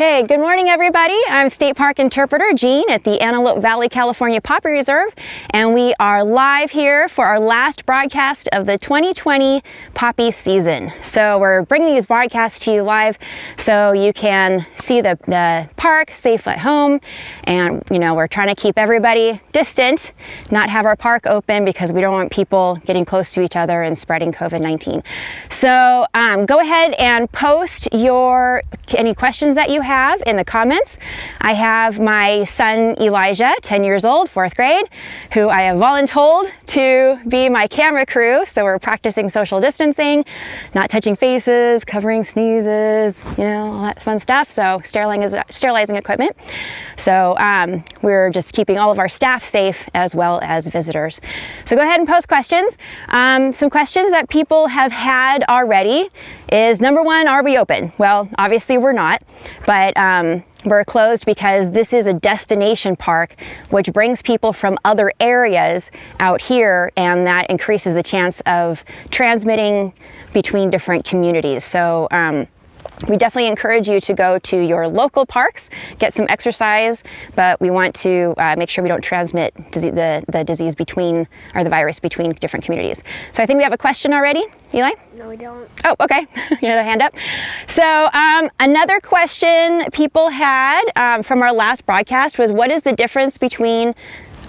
Okay, good morning everybody. I'm State Park Interpreter Jean at the Antelope Valley, California Poppy Reserve, and we are live here for our last broadcast of the 2020 poppy season. So we're bringing these broadcasts to you live so you can see the park safe at home, and we're trying to keep everybody distant, not have our park open because we don't want people getting close to each other and spreading COVID-19. So go ahead and post any questions that you have in the comments. I have my son Elijah, 10 years old, 4th grade, who I have voluntold to be my camera crew. So we're practicing social distancing, not touching faces, covering sneezes, all that fun stuff. So sterilizing equipment. So we're just keeping all of our staff safe as well as visitors. So go ahead and post questions. Some questions that people have had already is, number one, are we open? Well, obviously we're not, but we're closed because this is a destination park, which brings people from other areas out here, and that increases the chance of transmitting between different communities. So we definitely encourage you to go to your local parks, get some exercise, but we want to make sure we don't transmit the disease the virus between different communities. So I think we have a question already, Eli? No, we don't. Oh, okay. You had a hand up. So another question people had from our last broadcast was, what is the difference between,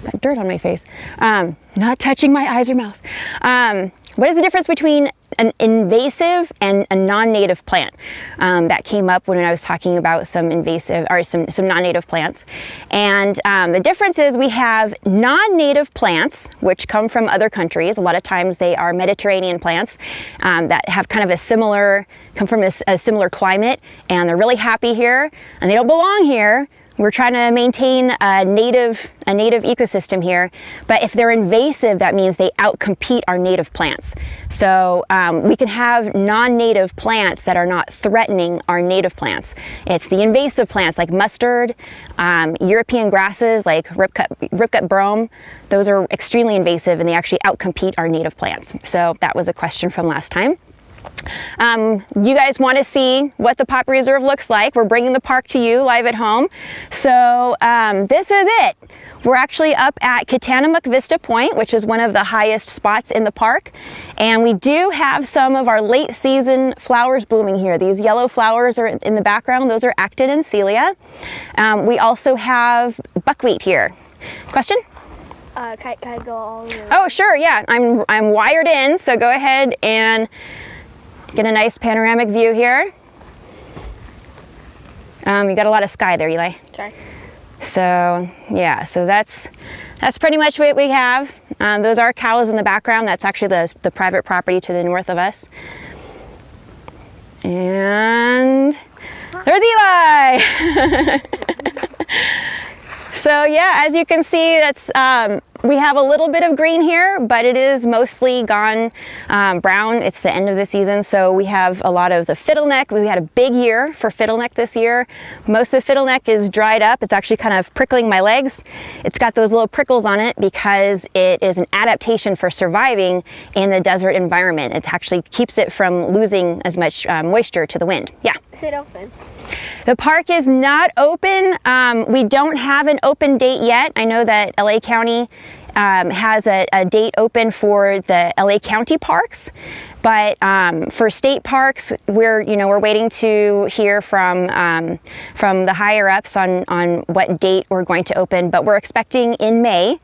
got dirt on my face, not touching my eyes or mouth. What is the difference between an invasive and a non-native plant? That came up when I was talking about some invasive or some non-native plants. And the difference is we have non-native plants, which come from other countries. A lot of times they are Mediterranean plants that have kind of come from a similar climate, and they're really happy here, and they don't belong here. We're trying to maintain a native ecosystem here, but if they're invasive, that means they outcompete our native plants. So we can have non-native plants that are not threatening our native plants. It's the invasive plants like mustard, European grasses like ripcut brome. Those are extremely invasive, and they actually outcompete our native plants. So that was a question from last time. You guys want to see what the Poppy Reserve looks like. We're bringing the park to you live at home. So this is it. We're actually up at Kitanamuck Vista Point, which is one of the highest spots in the park. And we do have some of our late season flowers blooming here. These yellow flowers are in the background. Those are Actin and Celia. We also have buckwheat here. Question? Can I go all the way? Oh, sure. Yeah, I'm wired in. So go ahead and get a nice panoramic view here. You got a lot of sky there, Eli. Sorry. So yeah, so that's pretty much what we have. Those are cows in the background. That's actually the private property to the north of us. And there's Eli. So yeah, as you can see, that's we have a little bit of green here, but it is mostly gone brown. It's the end of the season, so we have a lot of the fiddleneck. We had a big year for fiddleneck this year. Most of the fiddleneck is dried up. It's actually kind of prickling my legs. It's got those little prickles on it because it is an adaptation for surviving in the desert environment. It actually keeps it from losing as much moisture to the wind. Yeah? Is it open? The park is not open. We don't have an open date yet. I know that LA County has a date open for the LA County parks, but for state parks, we're waiting to hear from the higher ups on what date we're going to open. But we're expecting in May,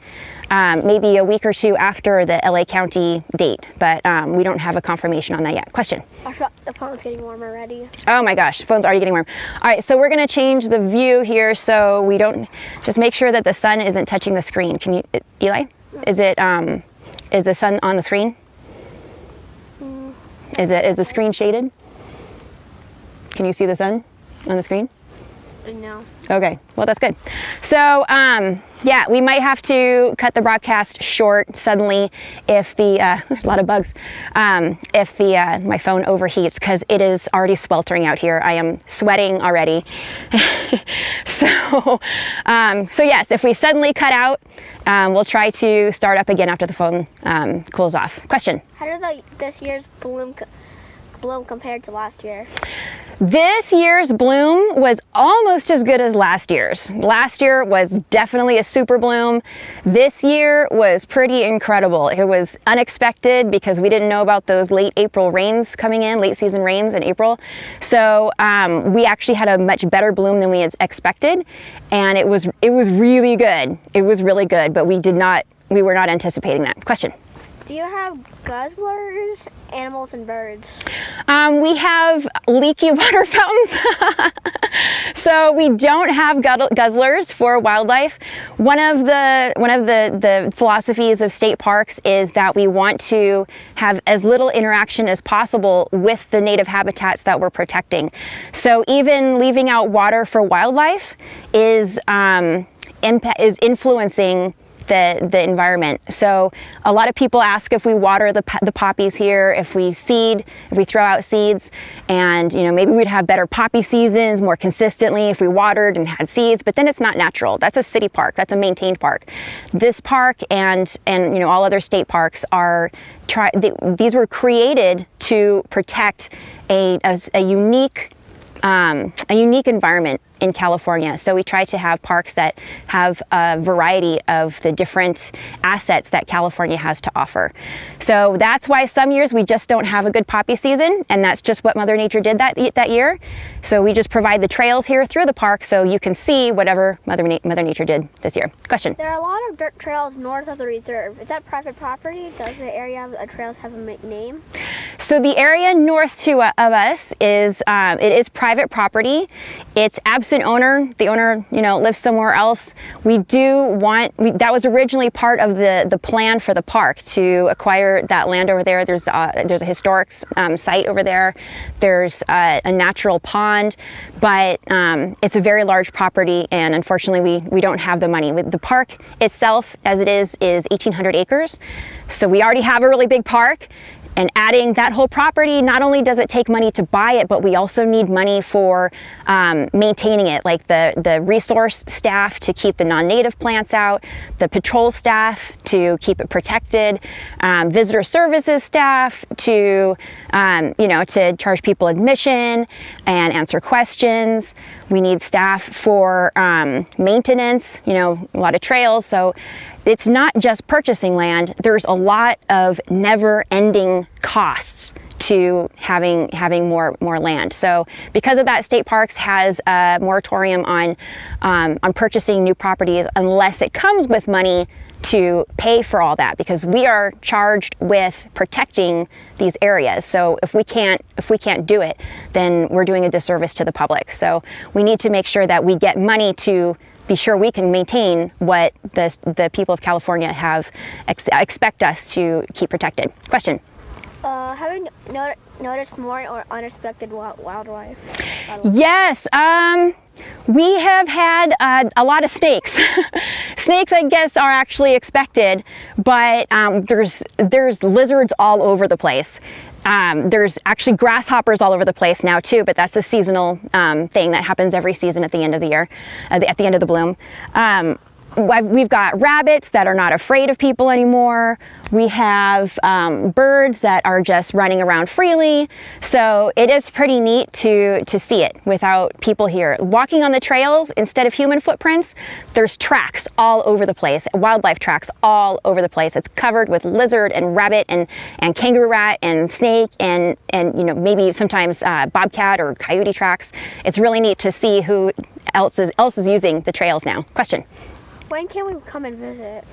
maybe a week or two after the LA County date. But we don't have a confirmation on that yet. Question? The phone's getting warm already. Oh my gosh, the phone's already getting warm. All right, so we're going to change the view here so we don't, just make sure that the sun isn't touching the screen. Can you, Eli? Is the sun on the screen? Is the screen shaded? Can you see the sun on the screen? No. Okay, well that's good. So yeah, we might have to cut the broadcast short suddenly if there's a lot of bugs, if my phone overheats, because it is already sweltering out here. I am sweating already. So yes, if we suddenly cut out, we'll try to start up again after the phone cools off. Question? How did this year's bloom compared to last year? This year's bloom was almost as good as last year's. Last year was definitely a super bloom. This year was pretty incredible. It was unexpected because we didn't know about those late April rains coming in, late season rains in April. So we actually had a much better bloom than we had expected, and it was really good. It was really good, but we were not anticipating that. Question. Do you have guzzlers, animals, and birds? We have leaky water fountains. So we don't have guzzlers for wildlife. One of the philosophies of state parks is that we want to have as little interaction as possible with the native habitats that we're protecting. So even leaving out water for wildlife is influencing the environment. So a lot of people ask if we water the poppies here, if we throw out seeds, and maybe we'd have better poppy seasons more consistently if we watered and had seeds, but then it's not natural. That's a city park. That's a maintained park. This park and all other state parks these were created to protect a unique environment in California. So we try to have parks that have a variety of the different assets that California has to offer. So that's why some years we just don't have a good poppy season, and that's just what Mother Nature did that year. So we just provide the trails here through the park so you can see whatever Mother Nature did this year. Question. There are a lot of dirt trails north of the reserve. Is that private property? Does the area of the trails have a name? So the area north of us is it is private property. It's absent owner. The owner, lives somewhere else. That was originally part of the plan for the park to acquire that land over there. There's a historic site over there. There's a natural pond, but it's a very large property, and unfortunately we don't have the money. The park itself, as it is 1,800 acres. So we already have a really big park. And adding that whole property, not only does it take money to buy it, but we also need money for maintaining it, like the resource staff to keep the non-native plants out, the patrol staff to keep it protected, visitor services staff to charge people admission and answer questions. We need staff for maintenance, a lot of trails. So it's not just purchasing land. There's a lot of never-ending costs to having more land. So because of that, state parks has a moratorium on purchasing new properties unless it comes with money to pay for all that, because we are charged with protecting these areas. So if we can't do it, then we're doing a disservice to the public. So we need to make sure that we get money to be sure we can maintain what the people of California expect us to keep protected. Question. Have you noticed more or unexpected wildlife? Yes, we have had a lot of snakes. Snakes, I guess, are actually expected, but there's lizards all over the place. There's actually grasshoppers all over the place now too, but that's a seasonal thing that happens every season at the end of the year, at the end of the bloom. We've got rabbits that are not afraid of people anymore. We have birds that are just running around freely. So it is pretty neat to see it without people here. Walking on the trails, instead of human footprints, there's tracks all over the place, wildlife tracks all over the place. It's covered with lizard and rabbit and kangaroo rat and snake and maybe sometimes bobcat or coyote tracks. It's really neat to see who else is using the trails now. Question. When can we come and visit?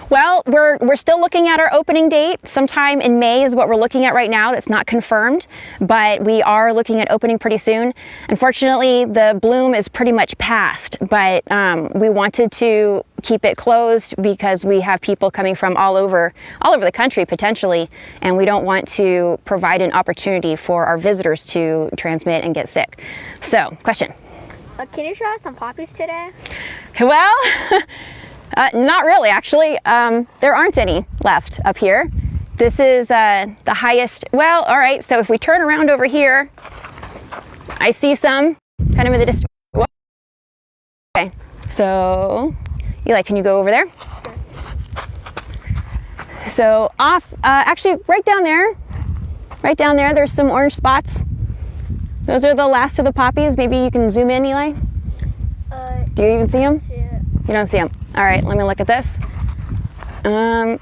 Well, we're still looking at our opening date. Sometime in May is what we're looking at right now. That's not confirmed, but we are looking at opening pretty soon. Unfortunately, the bloom is pretty much past, but we wanted to keep it closed because we have people coming from all over the country potentially, and we don't want to provide an opportunity for our visitors to transmit and get sick. So, question. Can you show us some poppies today? Well, not really, actually. There aren't any left up here. This is the highest. Well, all right, so if we turn around over here, I see some kind of in the distance. Okay, so Eli, can you go over there? So actually right down there, there's some orange spots. Those are the last of the poppies. Maybe you can zoom in, Eli. Do you even see them? Yeah. You don't see them. All right, let me look at this. Yeah,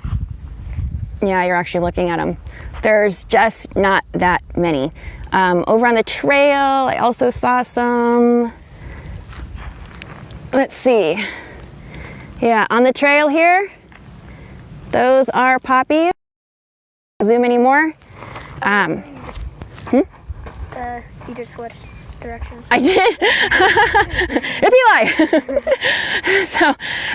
you're actually looking at them. There's just not that many. Over on the trail, I also saw some. Let's see. Yeah, on the trail here, those are poppies. Zoom anymore. You just switched directions. I did. It's Eli. So,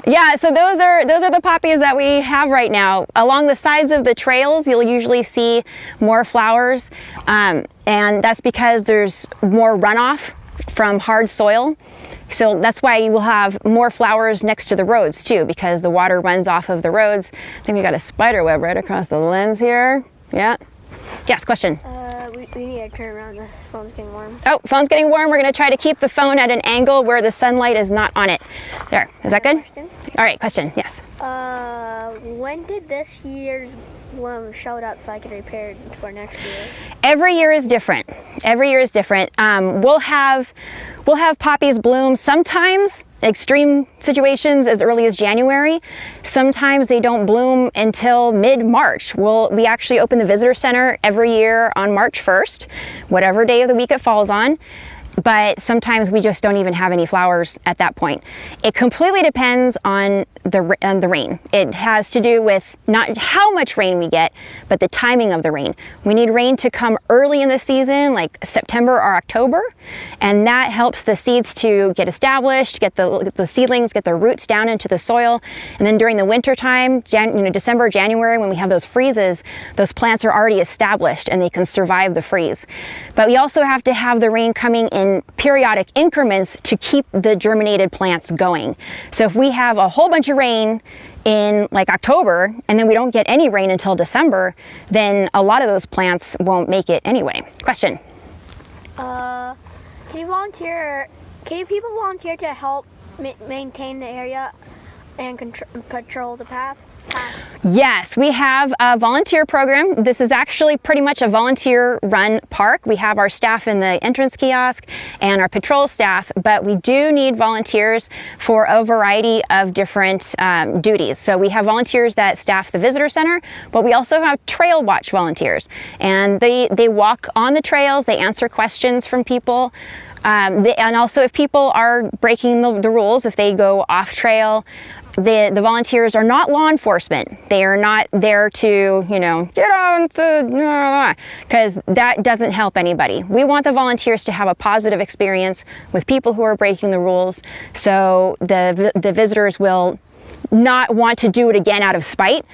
yeah. So those are the poppies that we have right now. Along the sides of the trails, you'll usually see more flowers, and that's because there's more runoff from hard soil. So that's why you will have more flowers next to the roads too, because the water runs off of the roads. I think we got a spider web right across the lens here. Yeah. Yes. Question. We need to turn around. The phone's getting warm. Oh, phone's getting warm. We're going to try to keep the phone at an angle where the sunlight is not on it. There. Is that good? Question? All right. Question. Yes. When did this year's bloom show up so I can repair it for next year? Every year is different. Every year is different. We'll have poppies bloom sometimes, extreme situations, as early as January. Sometimes they don't bloom until mid-March. We actually open the visitor center every year on March 1st, whatever day of the week it falls on. But sometimes we just don't even have any flowers at that point. It completely depends on the rain. It has to do with not how much rain we get, but the timing of the rain. We need rain to come early in the season, like September or October, and that helps the seeds to get established, get the seedlings, get their roots down into the soil. And then during the winter time, December, January, when we have those freezes, those plants are already established and they can survive the freeze. But we also have to have the rain coming in periodic increments to keep the germinated plants going. So if we have a whole bunch of rain in like October and then we don't get any rain until December, then a lot of those plants won't make it anyway. Question. Can people volunteer to help maintain the area and patrol the path? Yes, we have a volunteer program. This is actually pretty much a volunteer-run park. We have our staff in the entrance kiosk and our patrol staff, but we do need volunteers for a variety of different duties. So we have volunteers that staff the visitor center, but we also have trail watch volunteers. And they walk on the trails, they answer questions from people. And also if people are breaking the rules, if they go off trail, the volunteers are not law enforcement. They are not there to, get on the, because that doesn't help anybody. We want the volunteers to have a positive experience with people who are breaking the rules, so the visitors will not want to do it again out of spite,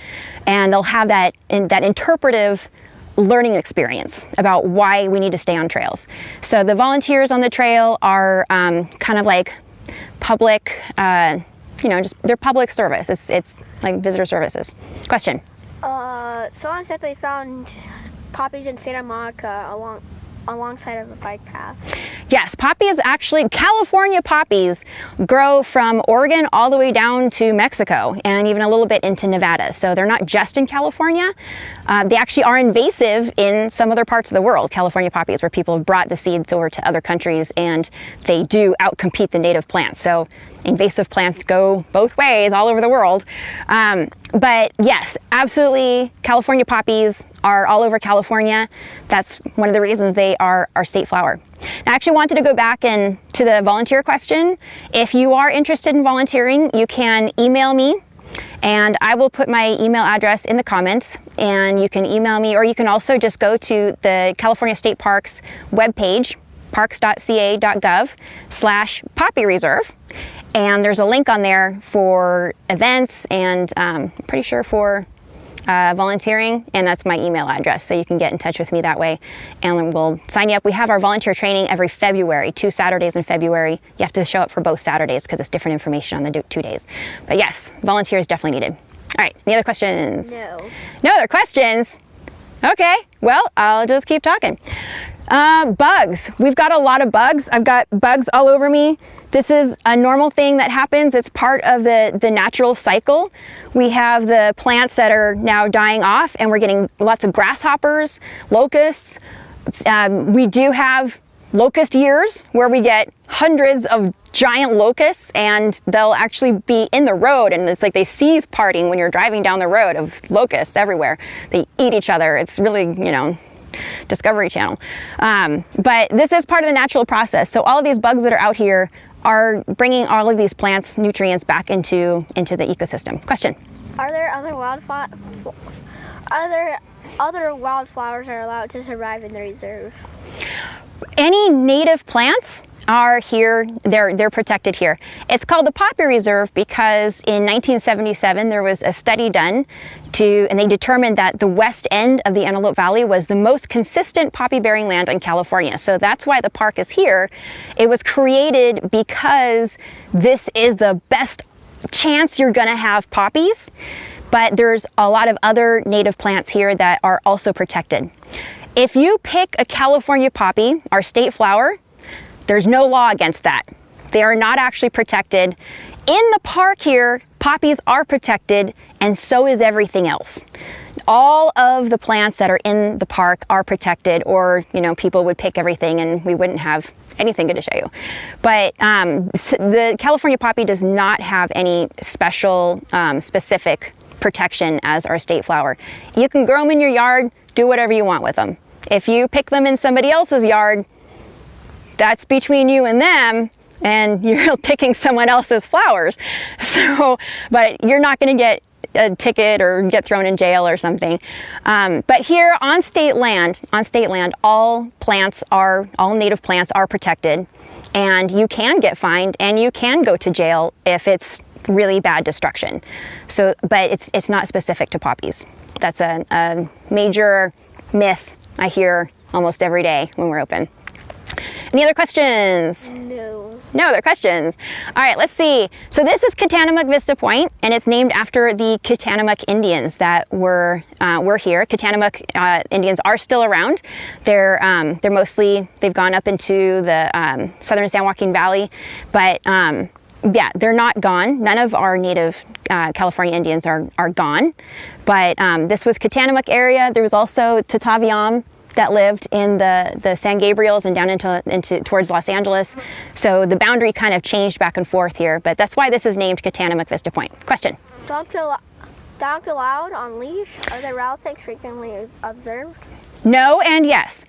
and they'll have that interpretive learning experience about why we need to stay on trails. So the volunteers on the trail are kind of like public, they're public service. It's like visitor services. Question. Someone said they found poppies in Santa Monica alongside of a bike path. Yes, poppies actually, California poppies grow from Oregon all the way down to Mexico and even a little bit into Nevada. So they're not just in California. They actually are invasive in some other parts of the world, California poppies, where people have brought the seeds over to other countries and they do outcompete the native plants. So invasive plants go both ways all over the world. But yes, absolutely, California poppies are all over California. That's one of the reasons they are our state flower. I actually wanted to go back and to the volunteer question. If you are interested in volunteering, you can email me and I will put my email address in the comments, and you can email me, or you can also just go to the California State Parks webpage, parks.ca.gov/poppy reserve. And there's a link on there for events and pretty sure for volunteering, and that's my email address, so you can get in touch with me that way and we'll sign you up. We have our volunteer training every February, 2 Saturdays in February. You have to show up for both Saturdays because it's different information on the 2 days. But yes, volunteers definitely needed. All right, any other questions? No. No other questions? Okay, well, I'll just keep talking. Bugs. We've got a lot of bugs. I've got bugs all over me. This is a normal thing that happens. It's part of the natural cycle. We have the plants that are now dying off, and we're getting lots of grasshoppers, locusts. We do have locust years where we get hundreds of giant locusts, and they'll actually be in the road, and it's like they seize parting when you're driving down the road of locusts everywhere. They eat each other. It's really, you know, Discovery Channel. But this is part of the natural process. So all of these bugs that are out here are bringing all of these plants' nutrients back into the ecosystem. Question. Are there other wildflowers are allowed to survive in the reserve? Any native plants are here, they're protected here. It's called the Poppy Reserve because in 1977 there was a study done and they determined that the west end of the Antelope Valley was the most consistent poppy bearing land in California. So that's why the park is here. It was created because this is the best chance you're gonna have poppies, but there's a lot of other native plants here that are also protected. If you pick a California poppy, our state flower, there's no law against that. They are not actually protected. In the park here, poppies are protected, and so is everything else. All of the plants that are in the park are protected, or, you know, people would pick everything and we wouldn't have anything good to show you. But the California poppy does not have any special, specific protection as our state flower. You can grow them in your yard, do whatever you want with them. If you pick them in somebody else's yard, that's between you and them, and you're picking someone else's flowers. So, but you're not going to get a ticket or get thrown in jail or something. But here on state land, all native plants are protected, and you can get fined and you can go to jail if it's really bad destruction. So, but it's not specific to poppies. That's a major myth I hear almost every day when we're open. Any other questions? No. No other questions. All right, let's see. So this is Katanamak Vista Point, and it's named after the Katanamak Indians that were here. Katanamak Indians are still around. They're mostly, they've gone up into the southern San Joaquin Valley, but yeah, they're not gone. None of our native California Indians are gone, but this was Katanamak area. There was also Tataviam that lived in the San Gabriels and down into towards Los Angeles. So the boundary kind of changed back and forth here, but that's why this is named Katanamak Vista Point. Question. Dogs allowed on leash? Are the rattlesnakes frequently observed? No and yes.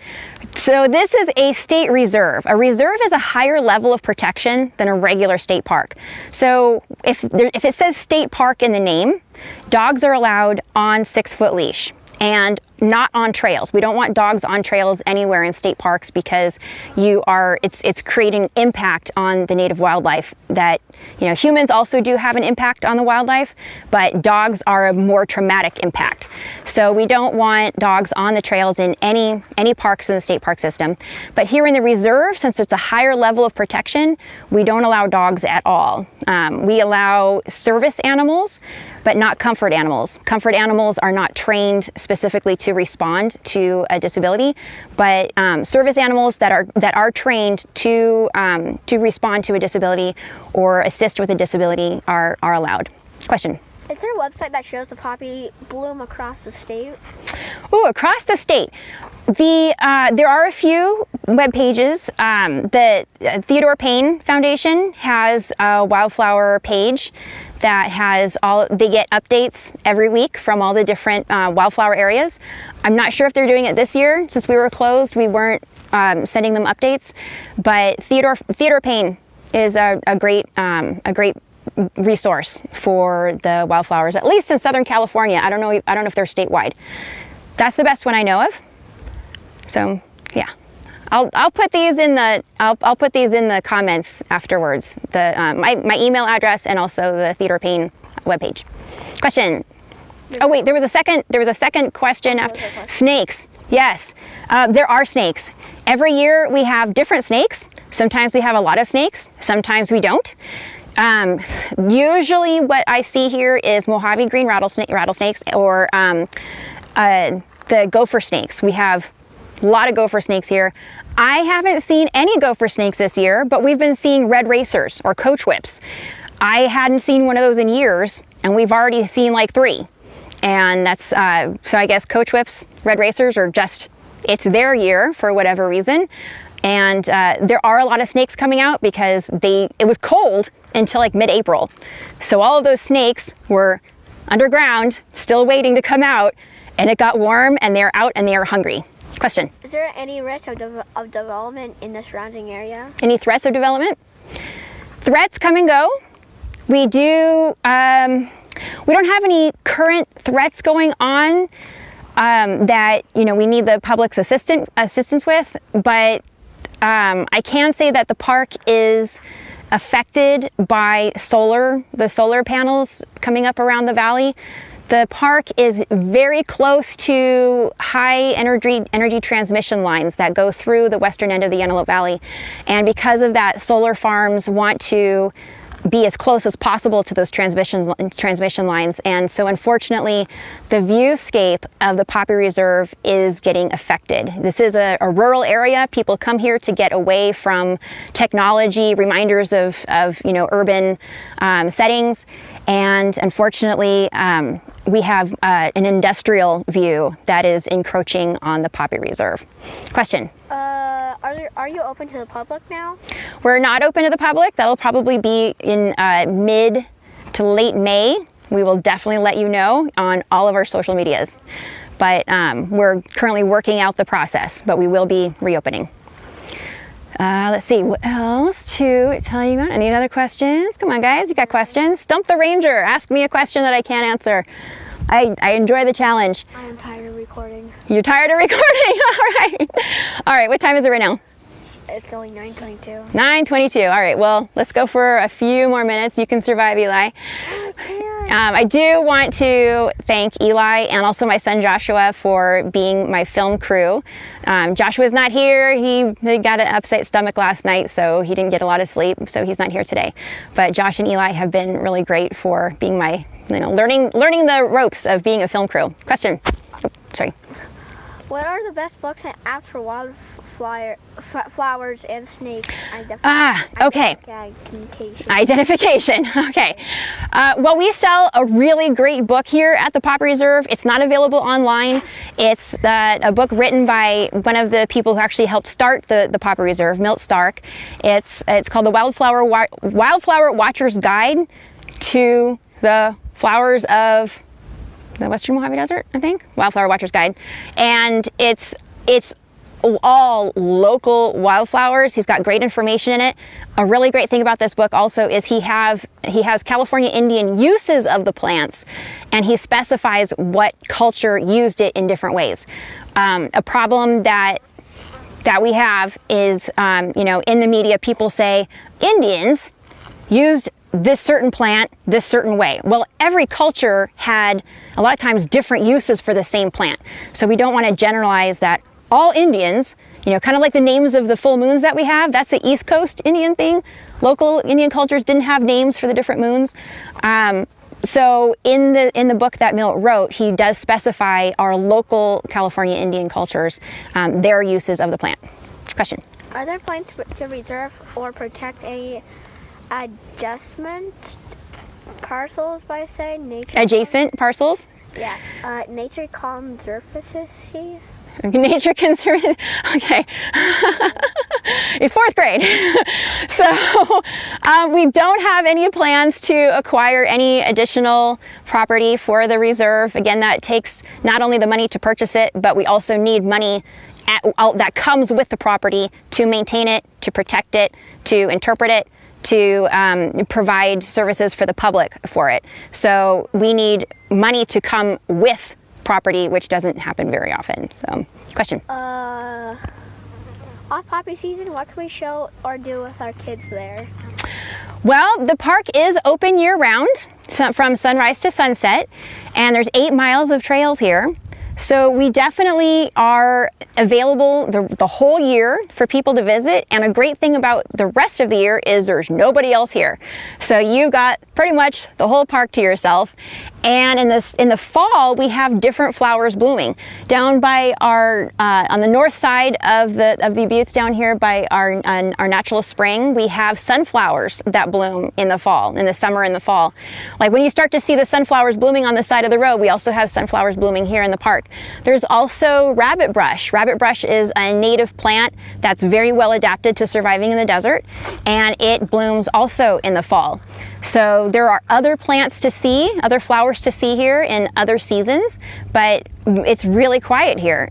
So this is a state reserve. A reserve is a higher level of protection than a regular state park. So if it says state park in the name, dogs are allowed on 6-foot leash and not on trails. We don't want dogs on trails anywhere in state parks because it's creating impact on the native wildlife that, you know, humans also do have an impact on the wildlife, but dogs are a more traumatic impact. So we don't want dogs on the trails in any parks in the state park system. But here in the reserve, since it's a higher level of protection, we don't allow dogs at all. We allow service animals, but not comfort animals. Comfort animals are not trained specifically to respond to a disability, but service animals that are trained to respond to a disability or assist with a disability are allowed. Question. Is there a website that shows the poppy bloom across the state? Oh, across the state. There are a few web pages. The Theodore Payne Foundation has a wildflower page that has they get updates every week from all the different wildflower areas. I'm not sure if they're doing it this year. Since we were closed, we weren't sending them updates, but Theodore Payne is a great resource for the wildflowers, at least in Southern California. I don't know if they're statewide. That's the best one I know of. So yeah, I'll put these in the comments afterwards. My email address and also the Theodore Payne webpage. Question. Oh wait, there was a second question after snakes. Yes, there are snakes. Every year we have different snakes. Sometimes we have a lot of snakes. Sometimes we don't. Usually what I see here is Mojave green rattlesnakes or the gopher snakes. We have a lot of gopher snakes here. I haven't seen any gopher snakes this year, but we've been seeing red racers or coach whips. I hadn't seen one of those in years, and we've already seen like 3. And that's, so I guess coach whips, red racers are just, it's their year for whatever reason. And there are a lot of snakes coming out because it was cold until like mid-April. So all of those snakes were underground, still waiting to come out, and it got warm and they're out and they are hungry. Question. Is there any risk of development in the surrounding area? Any threats of development? Threats come and go. We don't have any current threats going on that we need the public's assistance with, but I can say that the park is affected by the solar panels coming up around the valley. The park is very close to high energy transmission lines that go through the western end of the Antelope Valley, and because of that, solar farms want to be as close as possible to those transmission lines, and so unfortunately the viewscape of the Poppy Reserve is getting affected. This is a rural area. People come here to get away from technology, reminders of urban settings, and unfortunately we have an industrial view that is encroaching on the Poppy Reserve. Question. Are you open to the public now? We're not open to the public. That'll probably be in mid to late May. We will definitely let you know on all of our social medias. But we're currently working out the process, but we will be reopening. Let's see, what else to tell you about? Any other questions? Come on, guys, you got questions? Stump the Ranger. Ask me a question that I can't answer. I enjoy the challenge. I am tired of recording. You're tired of recording? All right. All right, what time is it right now? It's only 9:22. 9:22. All right, well, let's go for a few more minutes. You can survive, Eli. I do want to thank Eli and also my son Joshua for being my film crew. Joshua's not here. He got an upset stomach last night, so he didn't get a lot of sleep, so he's not here today. But Josh and Eli have been really great for being my, learning the ropes of being a film crew. Question. Oh, sorry. What are the best books and apps for flowers and snakes? Okay. Identification. Okay. Well, we sell a really great book here at the Poppy Reserve. It's not available online. It's a book written by one of the people who actually helped start the Poppy Reserve, Milt Stark. It's called the Wildflower Watcher's Guide to the Flowers of the Western Mojave Desert, I think. Wildflower Watcher's Guide. And it's all local wildflowers. He's got great information in it. A really great thing about this book also is he has California Indian uses of the plants, and he specifies what culture used it in different ways. A problem that we have is, in the media, people say Indians used this certain plant this certain way. Well, every culture had a lot of times different uses for the same plant. So we don't want to generalize that all Indians, kind of like the names of the full moons that we have, that's the East Coast Indian thing. Local Indian cultures didn't have names for the different moons. So in the book that Milt wrote, he does specify our local California Indian cultures, their uses of the plant. Question. Are there plans to reserve or protect any adjacent parcels by, say, nature? Adjacent parcels? Yeah. Nature conservancy? Nature Conservancy. Okay. He's fourth grade. So we don't have any plans to acquire any additional property for the reserve. Again, that takes not only the money to purchase it, but we also need money that comes with the property to maintain it, to protect it, to interpret it, to provide services for the public for it. So we need money to come with property, which doesn't happen very often. So, question. On poppy season, what can we show or do with our kids there? Well, the park is open year-round, from sunrise to sunset, and there's 8 miles of trails here. So we definitely are available the whole year for people to visit, and a great thing about the rest of the year is there's nobody else here. So you got pretty much the whole park to yourself. And in the fall, we have different flowers blooming. Down by our on the north side of the buttes down here by our Naturalist spring, we have sunflowers that bloom in the fall, in the summer and the fall. Like when you start to see the sunflowers blooming on the side of the road, we also have sunflowers blooming here in the park. bark. There's also rabbit brush. Rabbit brush is a native plant that's very well adapted to surviving in the desert, and it blooms also in the fall. So there are other plants to see, other flowers to see here in other seasons, but it's really quiet here.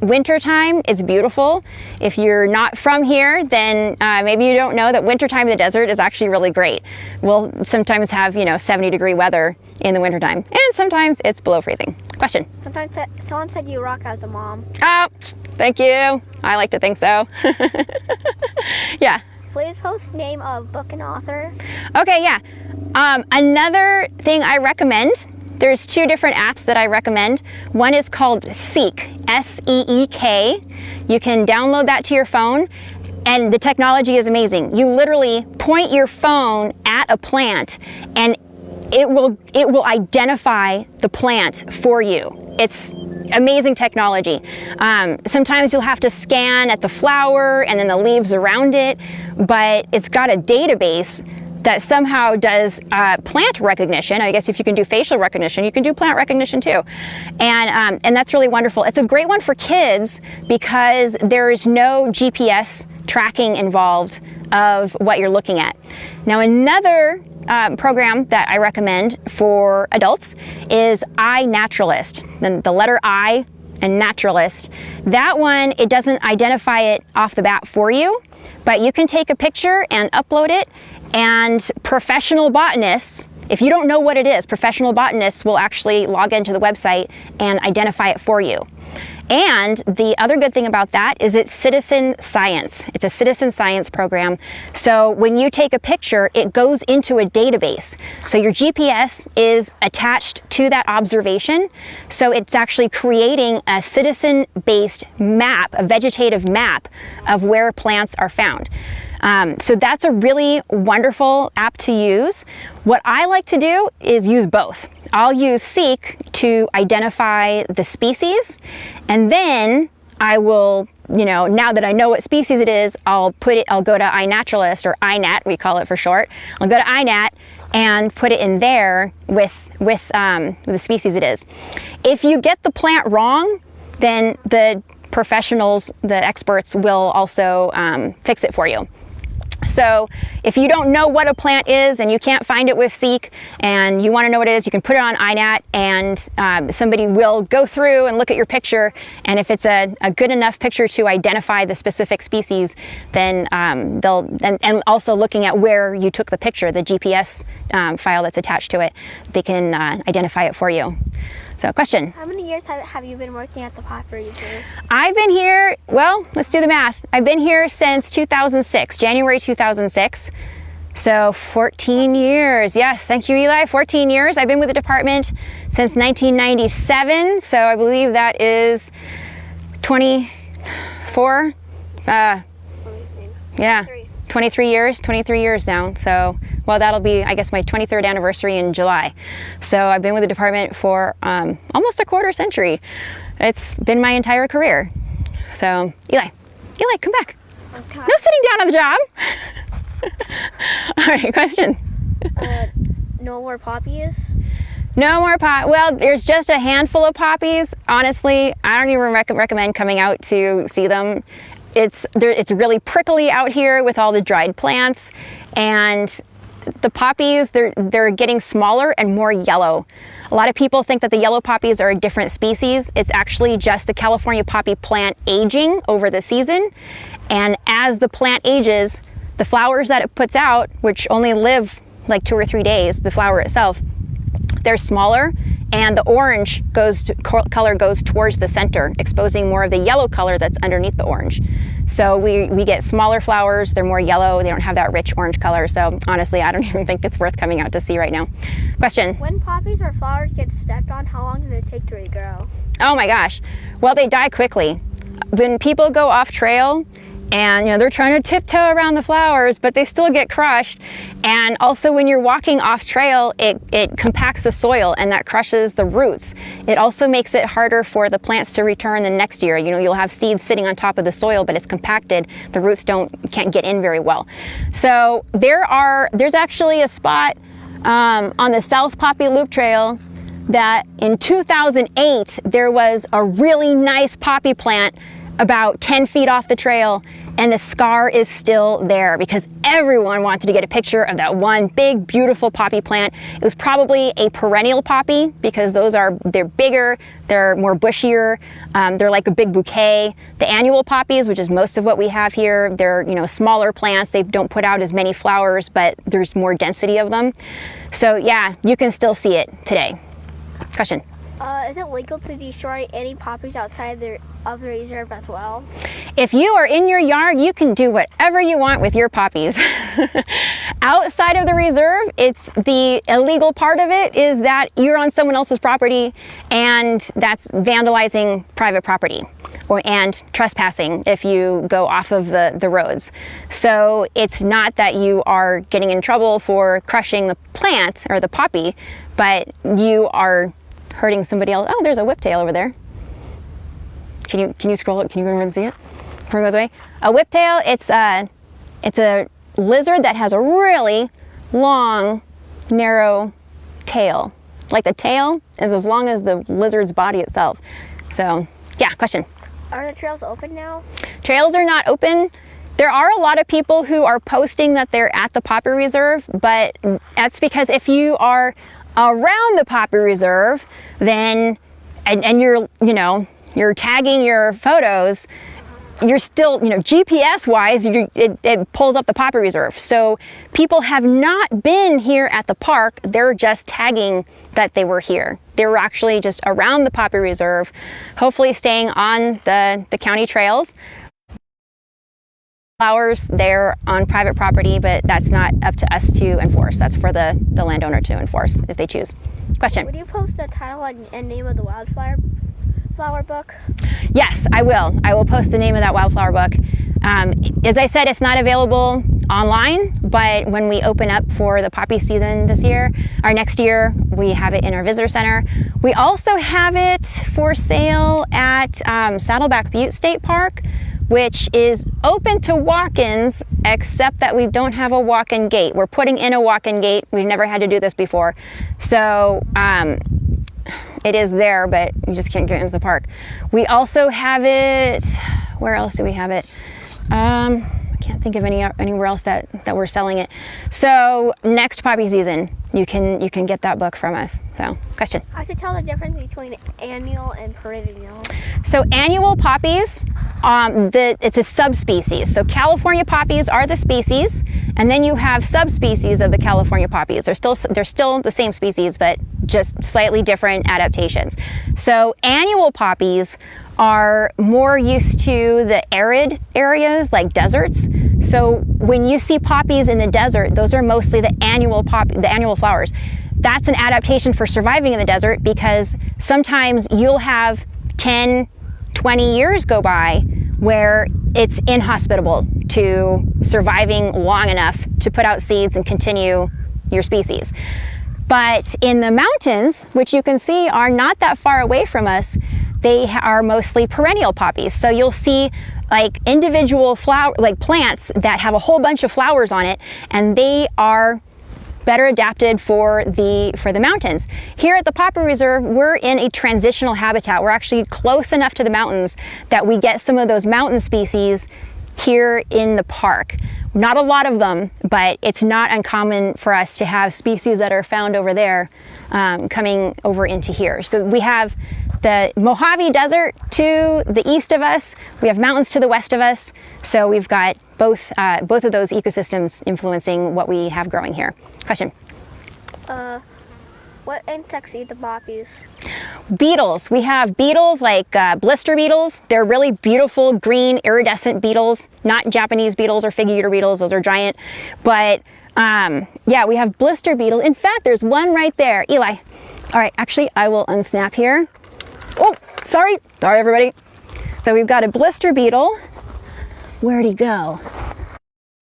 Wintertime, it's beautiful. If you're not from here, then maybe you don't know that wintertime in the desert is actually really great. We'll sometimes have, 70-degree weather in the wintertime, and sometimes it's below freezing. Question? Sometimes someone said you rock as a mom. Oh, thank you. I like to think so. Yeah. Please post name of book and author. Okay, yeah. Another thing I recommend, there's 2 different apps that I recommend. One is called Seek, S-E-E-K. You can download that to your phone, and the technology is amazing. You literally point your phone at a plant, and it will identify the plant for you. It's amazing technology. Sometimes you'll have to scan at the flower and then the leaves around it, but it's got a database that somehow does plant recognition. I guess if you can do facial recognition, you can do plant recognition too. And that's really wonderful. It's a great one for kids because there's no GPS tracking involved of what you're looking at. Now, another program that I recommend for adults is Naturalist. Then the letter I and Naturalist. That one, it doesn't identify it off the bat for you, but you can take a picture and upload it, and professional botanists, if you don't know what it is, professional botanists will actually log into the website and identify it for you. And the other good thing about that is it's citizen science. It's a citizen science program. So when you take a picture, it goes into a database. So your GPS is attached to that observation. So it's actually creating a citizen-based map, a vegetative map of where plants are found. So that's a really wonderful app to use. What I like to do is use both. I'll use Seek to identify the species, and then I will, now that I know what species it is, I'll go to iNaturalist, or iNat, we call it for short. I'll go to iNat and put it in there with the species it is. If you get the plant wrong, then the professionals, the experts, will also fix it for you. So if you don't know what a plant is and you can't find it with Seek and you want to know what it is, you can put it on iNat, and somebody will go through and look at your picture, and if it's a good enough picture to identify the specific species, then and also looking at where you took the picture, the GPS file that's attached to it, they can identify it for you. So, question. How many years have you been working at the Poppy Reserve? I've been here, well, let's do the math. I've been here since 2006, January 2006. So 14 years. Yes, thank you, Eli. 14 years. I've been with the department since 1997. So I believe that is 24. Yeah, 23 years now. So, well, that'll be, I guess, my 23rd anniversary in July. So I've been with the department for almost a quarter century. It's been my entire career. So, Eli, come back. Okay. No sitting down on the job. All right, question. No more poppies? No more well, there's just a handful of poppies. Honestly, I don't even recommend coming out to see them. It's really prickly out here with all the dried plants, and the poppies, they're getting smaller and more yellow. A lot of people think that the yellow poppies are a different species. It's actually just the California poppy plant aging over the season. And as the plant ages, the flowers that it puts out, which only live like 2 or 3 days, the flower itself, they're smaller, and the orange color goes towards the center, exposing more of the yellow color that's underneath the orange. So we get smaller flowers, they're more yellow, they don't have that rich orange color. So honestly, I don't even think it's worth coming out to see right now. Question? When poppies or flowers get stepped on, how long does it take to regrow? Oh my gosh. Well, they die quickly. When people go off trail, and they're trying to tiptoe around the flowers, but they still get crushed. And also when you're walking off trail, it compacts the soil, and that crushes the roots. It also makes it harder for the plants to return the next year. You'll have seeds sitting on top of the soil, but it's compacted. The roots can't get in very well. So there's actually a spot on the South Poppy Loop Trail that in 2008, there was a really nice poppy plant about 10 feet off the trail, and the scar is still there because everyone wanted to get a picture of that one big, beautiful poppy plant. It was probably a perennial poppy because they're bigger, they're more bushier, they're like a big bouquet. The annual poppies, which is most of what we have here, they're, you know, smaller plants. They don't put out as many flowers, but there's more density of them. So yeah, you can still see it today. Question. Is it legal to destroy any poppies outside of the reserve as well? If you are in your yard, you can do whatever you want with your poppies. Outside of the reserve, it's the illegal part of it is that you're on someone else's property, and that's vandalizing private property and trespassing if you go off of the roads. So it's not that you are getting in trouble for crushing the plant or the poppy, but you are hurting somebody else. Oh, there's a whiptail over there. Can you scroll it? Can you go over and see it before it goes away? A whiptail, it's a lizard that has a really long, narrow tail. Like the tail is as long as the lizard's body itself. So, yeah, question. Are the trails open now? Trails are not open. There are a lot of people who are posting that they're at the Poppy Reserve, but that's because if you are around the Poppy Reserve, then, and you're, you know, you're tagging your photos, you're still, you know, GPS wise, it pulls up the Poppy Reserve. So people have not been here at the park, they're just tagging that they were here. They were actually just around the Poppy Reserve, hopefully staying on the county trails. Flowers, they're on private property, but that's not up to us to enforce. That's for the landowner to enforce if they choose. Question. Would you post the title and name of the wildflower book? Yes, I will. I will post the name of that wildflower book. As I said, it's not available online, but when we open up for the poppy season this year, or next year, we have it in our visitor center. We also have it for sale at Saddleback Butte State Park, which is open to walk-ins, except that we don't have a walk-in gate. We're putting in a walk-in gate. We've never had to do this before. So it is there, but you just can't get into the park. We also have it, where else do we have it? I can't think of anywhere else that we're selling it. So next poppy season, you can get that book from us. So, question. I have to tell the difference between annual and perennial. So annual poppies, it's a subspecies. So California poppies are the species, and then you have subspecies of the California poppies. They're still the same species, but just slightly different adaptations. So annual poppies are more used to the arid areas like deserts. So when you see poppies in the desert, those are mostly the annual flowers. That's an adaptation for surviving in the desert because sometimes you'll have 10, 20 years go by where it's inhospitable to surviving long enough to put out seeds and continue your species. But in the mountains, which you can see are not that far away from us, they are mostly perennial poppies. So you'll see like individual plants that have a whole bunch of flowers on it, and they are better adapted for the mountains. Here at the Poppy Reserve, we're in a transitional habitat. We're actually close enough to the mountains that we get some of those mountain species here in the park. Not a lot of them, but it's not uncommon for us to have species that are found over there coming over into here. So we have the Mojave Desert to the east of us. We have mountains to the west of us. So we've got both of those ecosystems influencing what we have growing here. Question. What insects eat the poppies? Beetles. We have beetles like blister beetles. They're really beautiful green iridescent beetles, not Japanese beetles or fig eater beetles. Those are giant. But yeah, we have blister beetle. In fact, there's one right there. Eli. All right, actually, I will unsnap here. Oh, sorry everybody. So we've got a blister beetle. Where'd he go?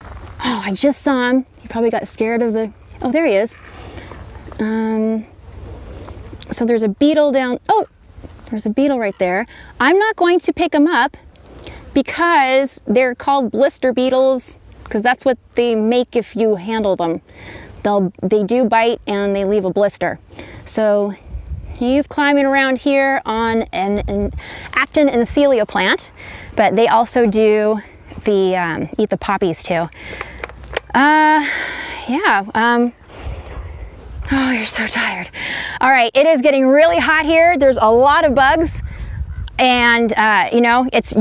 Oh, I just saw him. He probably got scared of the, oh, there he is. So there's a beetle down, oh, there's a beetle right there. I'm not going to pick them up because they're called blister beetles because that's what they make if you handle them. They do bite and they leave a blister. So He's climbing around here on an Actin and Celia plant, but they also do the eat the poppies too. Yeah. Oh, you're so tired. All right, it is getting really hot here. There's a lot of bugs, and you know, it's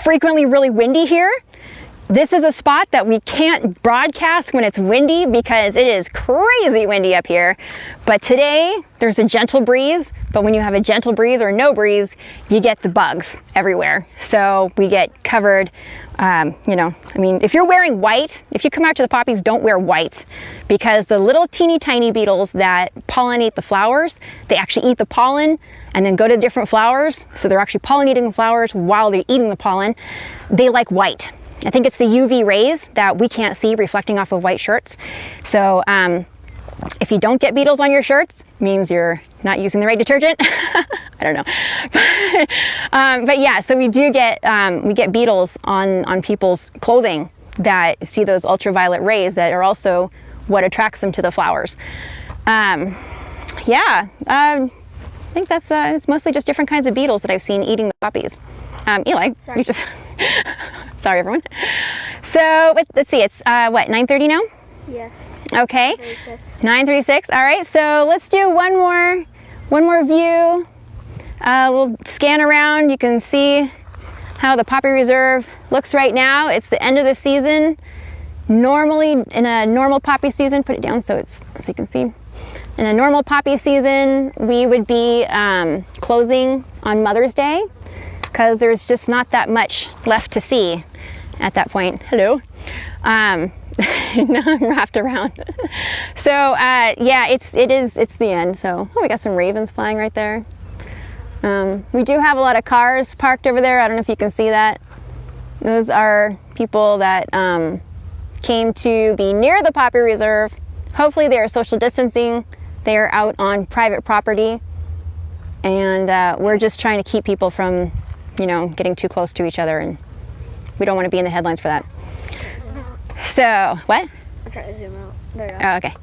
frequently really windy here. This is a spot that we can't broadcast when it's windy because it is crazy windy up here. But today there's a gentle breeze, but when you have a gentle breeze or no breeze, you get the bugs everywhere. So we get covered, you know, I mean, if you're wearing white, if you come out to the poppies, don't wear white, because the little teeny tiny beetles that pollinate the flowers, they actually eat the pollen and then go to different flowers. So they're actually pollinating the flowers while they're eating the pollen. They like white. I think it's the UV rays that we can't see reflecting off of white shirts. So if you don't get beetles on your shirts, it means you're not using the right detergent. I don't know. But yeah, so we do get we get beetles on people's clothing that see those ultraviolet rays that are also what attracts them to the flowers. Yeah, I think that's it's mostly just different kinds of beetles that I've seen eating the poppies. Eli, Sorry. you just sorry everyone. So let's see, it's what, 9:30 now? Yes. Okay. 36. 9:36. All right. So let's do one more view. We'll scan around. You can see how the Poppy Reserve looks right now. It's the end of the season. Normally, in a normal poppy season, put it down so you can see. In a normal poppy season, we would be closing on Mother's Day, because there's just not that much left to see at that point. Hello. Now I'm wrapped around. So yeah, it's the end. So we got some ravens flying right there. We do have a lot of cars parked over there. I don't know if you can see that. Those are people that came to be near the Poppy Reserve. Hopefully they are social distancing. They are out on private property, and we're just trying to keep people from, you know, getting too close to each other, and we don't want to be in the headlines for that. So, what? I'm trying to zoom out. There you go. Oh, okay.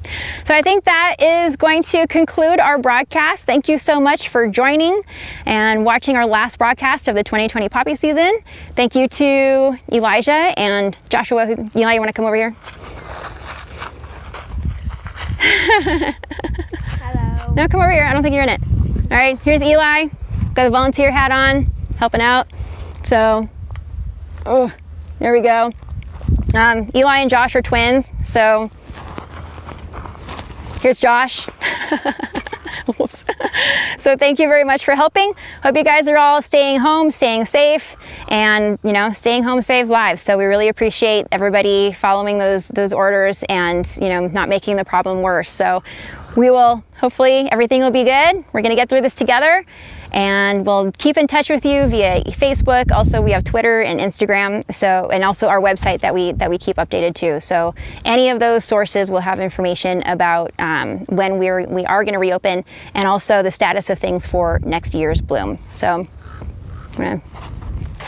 So I think that is going to conclude our broadcast. Thank you so much for joining and watching our last broadcast of the 2020 poppy season. Thank you to Elijah and Joshua. Eli, you want to come over here? Hello. No, come over here. I don't think you're in it. All right, here's Eli. Got the volunteer hat on, helping out. So, oh, there we go. Eli and Josh are twins, so here's Josh. Whoops. So thank you very much for helping. Hope you guys are all staying home, staying safe, and you know, staying home saves lives. So we really appreciate everybody following those orders and, you know, not making the problem worse. So we will, hopefully everything will be good. We're gonna get through this together, and we'll keep in touch with you via Facebook. Also, we have Twitter and Instagram, so, and also our website that we keep updated too. So any of those sources will have information about when we are going to reopen, and also the status of things for next year's bloom. So, all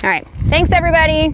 right. Thanks everybody.